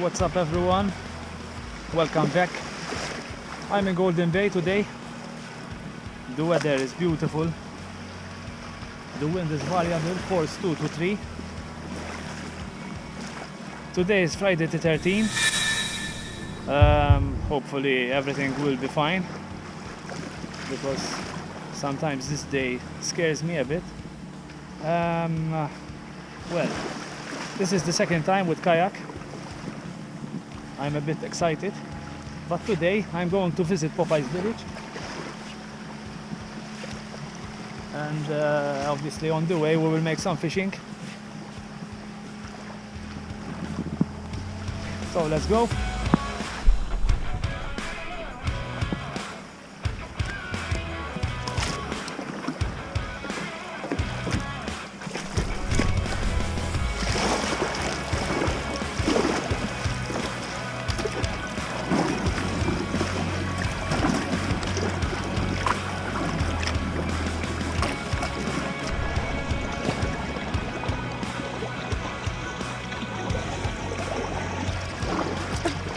what's up everyone? Welcome back. I'm in Golden Bay today. The weather is beautiful. The wind is variable, force 2 to 3. Today is Friday the 13th. Hopefully everything will be fine, because sometimes this day scares me a bit. Well, this is the second time with kayak. I'm a bit excited, but today I'm going to visit Popeye Village, and obviously on the way we will make some fishing. So let's go.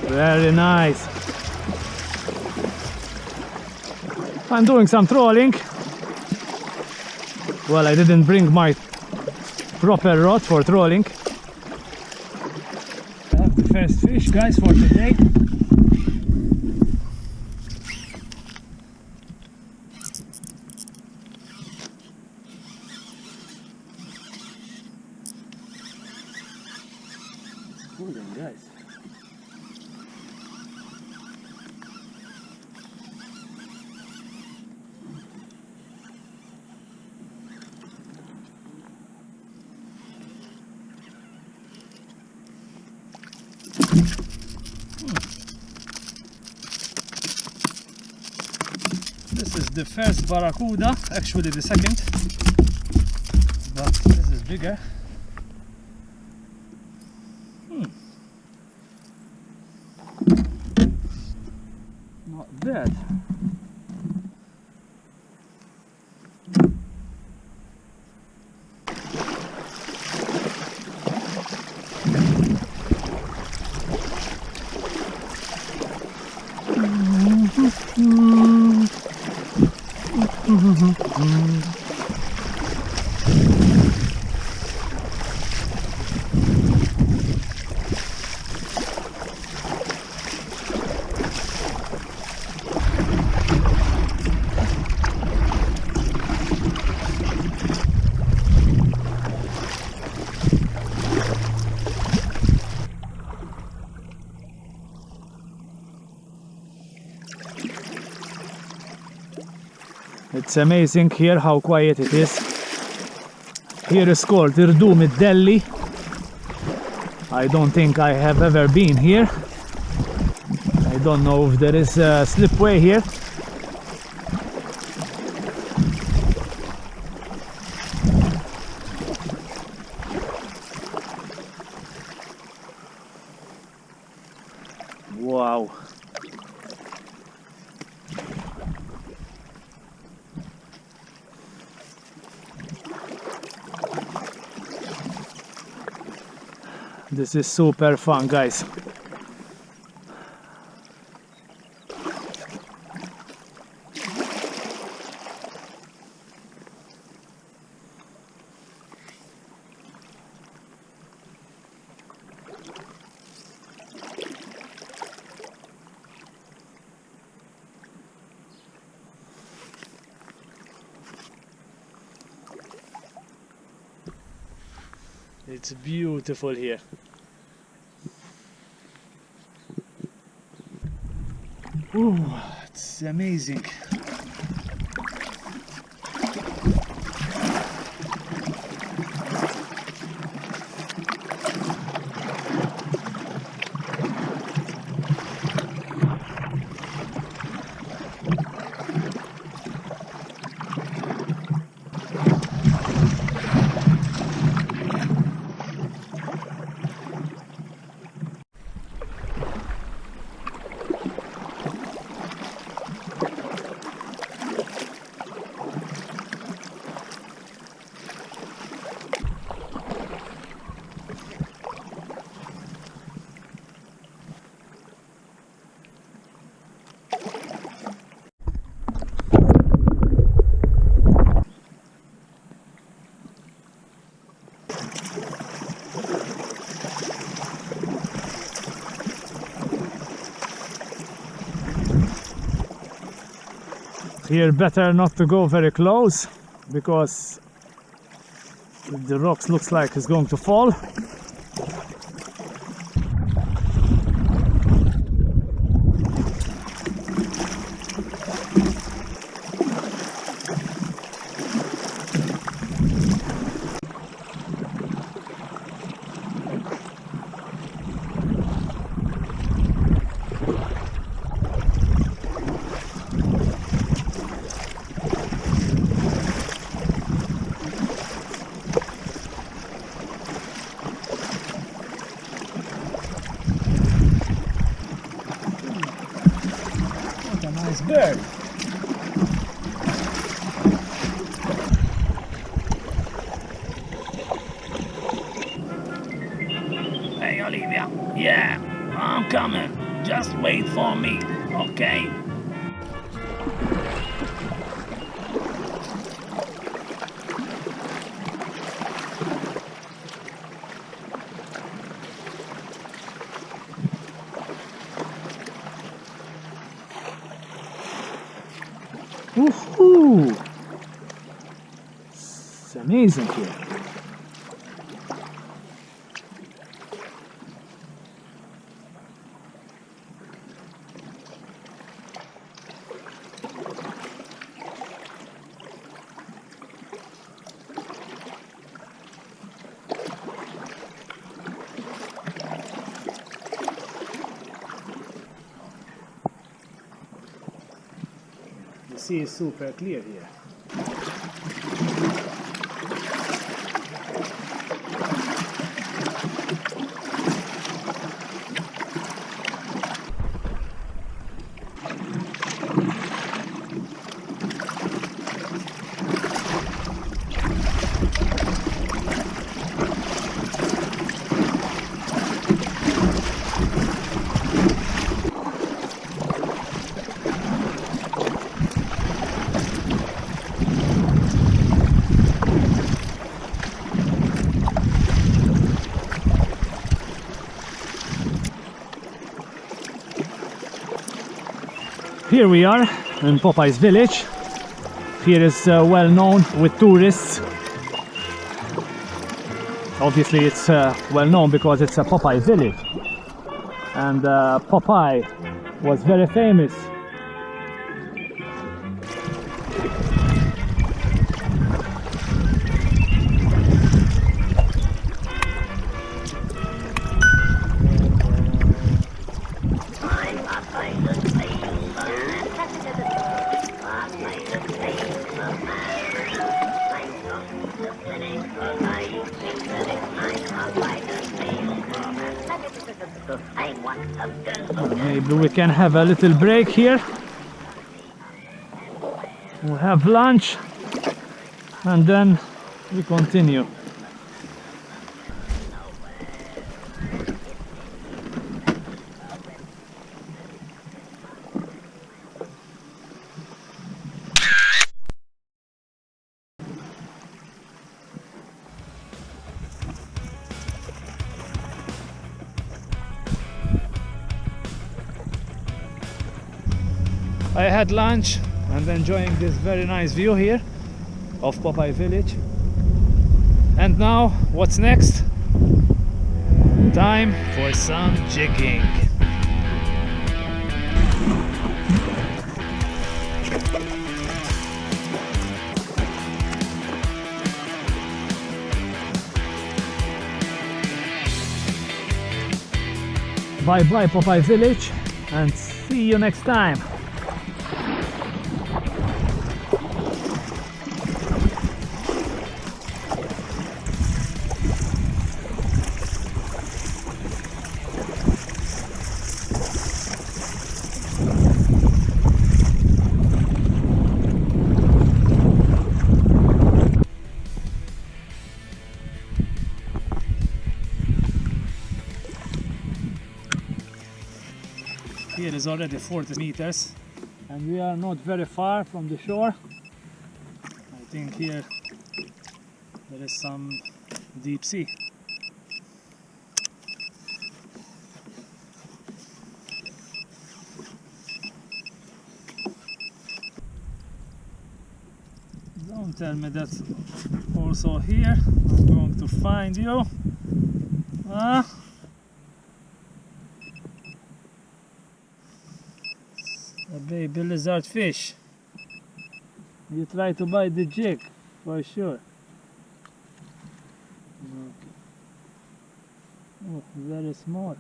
Very nice. I'm doing some trolling. Well, I didn't bring my proper rod for trolling. I have the first fish, guys, for today. It's golden, guys. This is the first Barracuda, actually the second, but this is bigger. Not bad. It's amazing here how quiet it is. Here is called Rdum, id-Delli. I don't think I have ever been here. I don't know if there is a slipway here. Wow. This is super fun, guys. It's beautiful here. Ooh, it's amazing. Here better not to go very close because the rocks looks like it's going to fall. Bird. Hey Olivia, yeah, I'm coming. Just wait for me, okay? Woohoo! It's amazing here. The sea is super clear here. Here we are in Popeye Village. Here is well known with tourists. Obviously it's well known because it's a Popeye Village. And Popeye was very famous. Maybe we can have a little break here. We'll have lunch and then we continue. I had lunch and enjoying this very nice view here of Popeye Village. And now, what's next? Time for some jigging. Bye bye Popeye Village and see you next time. Here is already 40 meters and we are not very far from the shore. I think here there is some deep sea. Don't tell me that's also here. I'm going to find you. A baby lizard fish. You try to bite the jig, for sure. Okay. Oh, very small.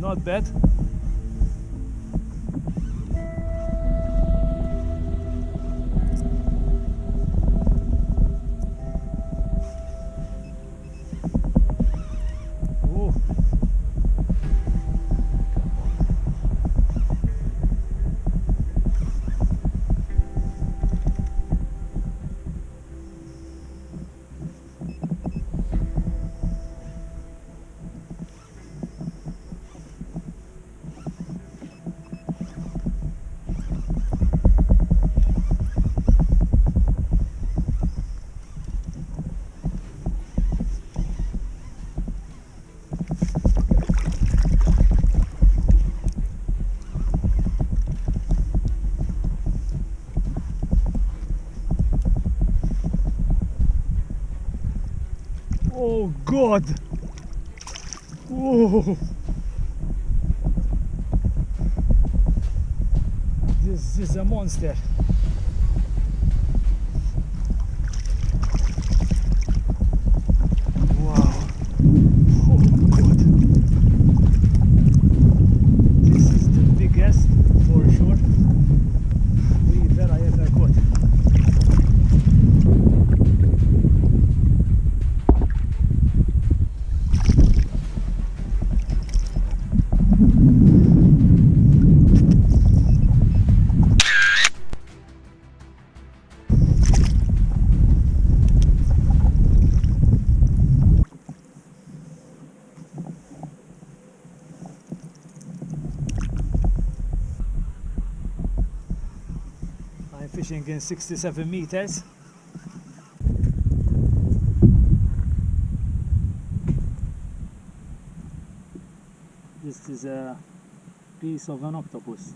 Not bad. Oh. Oh God! Oh! This is a monster. Wow! Oh God! This is the biggest, for sure, weaver I ever caught. I'm fishing in 67 meters. This is a piece of an octopus.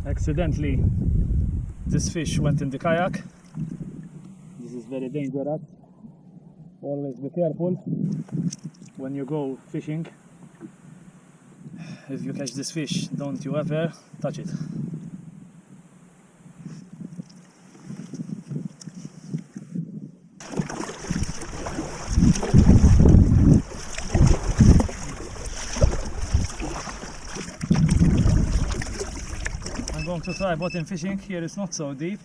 Accidentally, this fish went in the kayak. This is very dangerous. Always be careful when you go fishing. If you catch this fish, don't you ever touch it. I'm going to try bottom fishing. Here it's not so deep.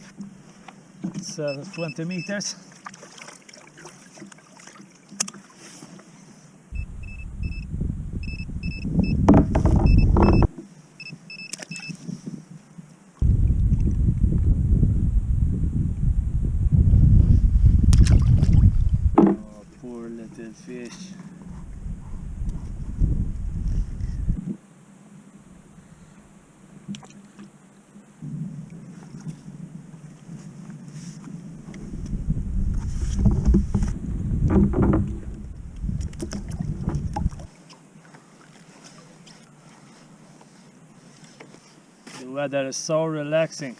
It's 20 meters. Oh, poor little fish. The weather is so relaxing.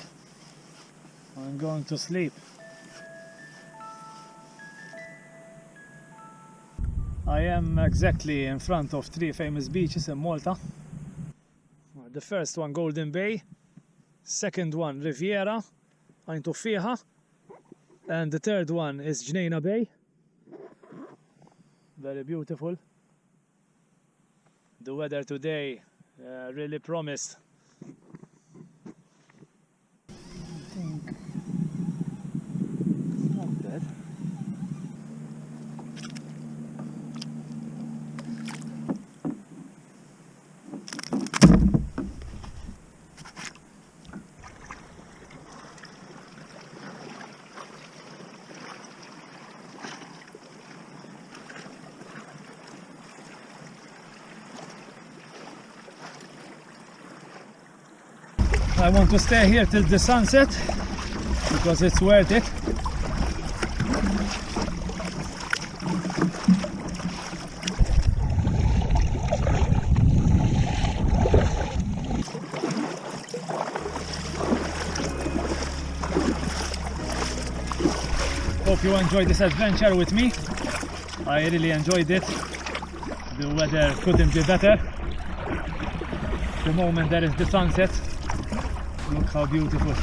I'm going to sleep. I am exactly in front of 3 famous beaches in Malta. The first one, Golden Bay. Second one, Riviera, Ain Tuffiha. And the third one is Ġnejna Bay. Very beautiful. The weather today really promised. I think it's not bad. I want to stay here till the sunset because it's worth it. Hope you enjoyed this adventure with me. I really enjoyed it. The weather couldn't be better. The moment there is the sunset. Look how beautiful.